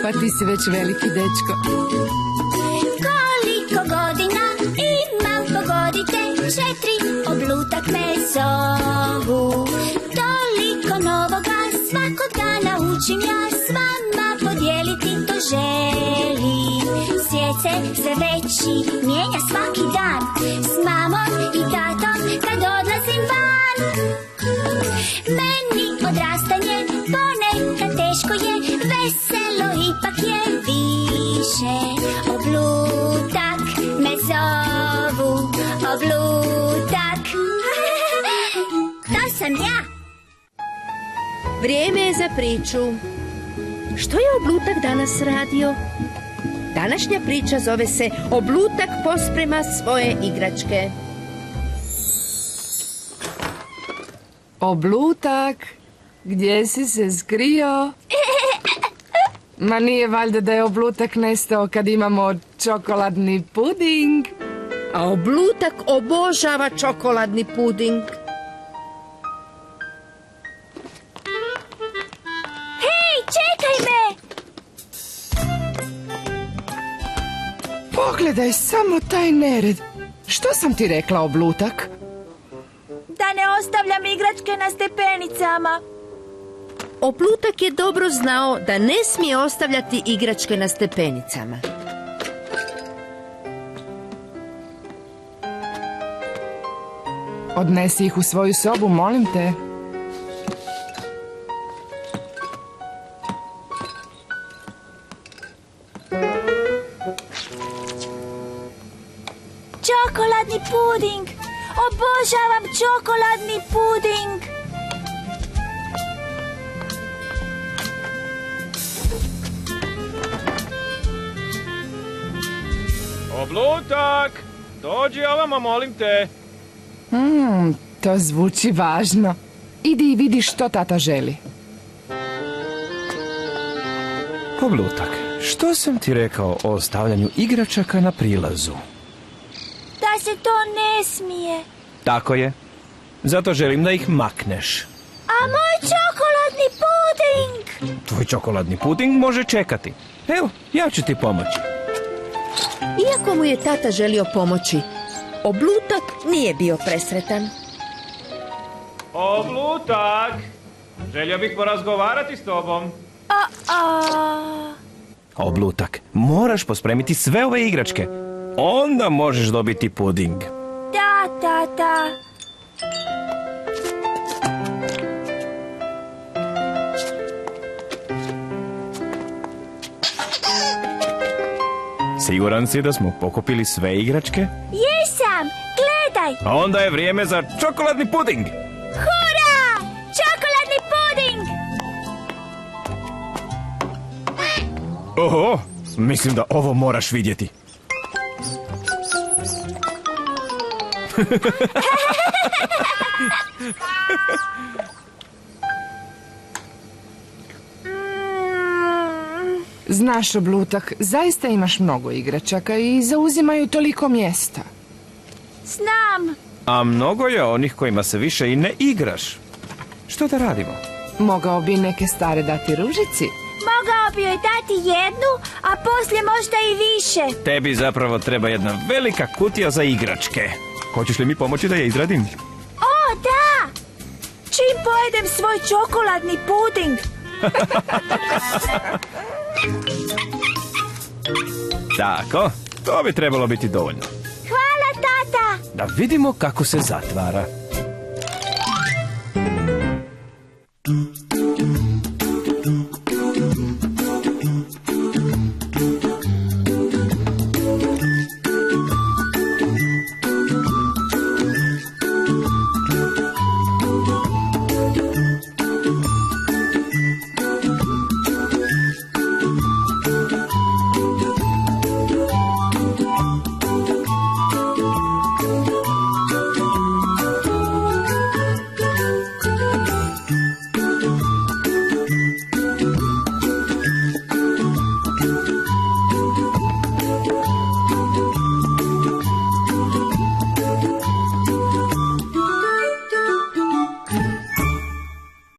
Pa ti si već veliki dečko. Koliko godina imam, pogodite, 4, oblutak me zovu. Toliko novoga svakog dana učim ja, s vama podijeliti to želim. Svijet se sve veći mijenja svaki dan, s mamom i tatom kad odlazim van. Meni odrastanje ponekad teško je, veselo ipak je više. Oblutak me zovu, oblutak. To sam ja. Vrijeme je za priču. Što je Oblutak danas radio? Današnja priča zove se Oblutak posprema svoje igračke. Oblutak, gdje si se skrio? Ma nije valjda da je Oblutak nestao kad imamo čokoladni puding? A Oblutak obožava čokoladni puding. Hej, čekaj me! Pogledaj samo taj nered. Što sam ti rekla, Oblutak? Da ne ostavljam igračke na stepenicama. Oblutak je dobro znao da ne smije ostavljati igračke na stepenicama. Odnesi ih u svoju sobu, molim te. Čokoladni puding! Obožavam čokoladni puding! Oblutak! Dođi ovamo, molim te. To zvuči važno. Idi i vidi što tata želi. Oblutak, što sam ti rekao o ostavljanju igračaka na prilazu? Da se to ne smije. Tako je. Zato želim da ih makneš. A moj čokoladni puding! Tvoj čokoladni puding može čekati. Evo, ja ću ti pomoći. Iako mu je tata želio pomoći, Oblutak nije bio presretan. Oblutak! Želio bih porazgovarati s tobom. Oblutak, moraš pospremiti sve ove igračke. Onda možeš dobiti puding. Da, tata. Siguran si da smo pokupili sve igračke? Jesam, gledaj. A onda je vrijeme za čokoladni puding. Hura! Čokoladni puding! Oho, mislim da ovo moraš vidjeti. Znaš, Oblutak, zaista imaš mnogo igračaka i zauzimaju toliko mjesta. Znam. A mnogo je onih kojima se više i ne igraš. Što da radimo? Mogao bi neke stare dati Ružici. Mogao bi joj dati jednu, a poslije možda i više. Tebi zapravo treba jedna velika kutija za igračke. Hoćeš li mi pomoći da je izradim? O, da! Čim pojedem svoj čokoladni puding. Tako, to bi trebalo biti dovoljno. Hvala, tata! Da vidimo kako se zatvara.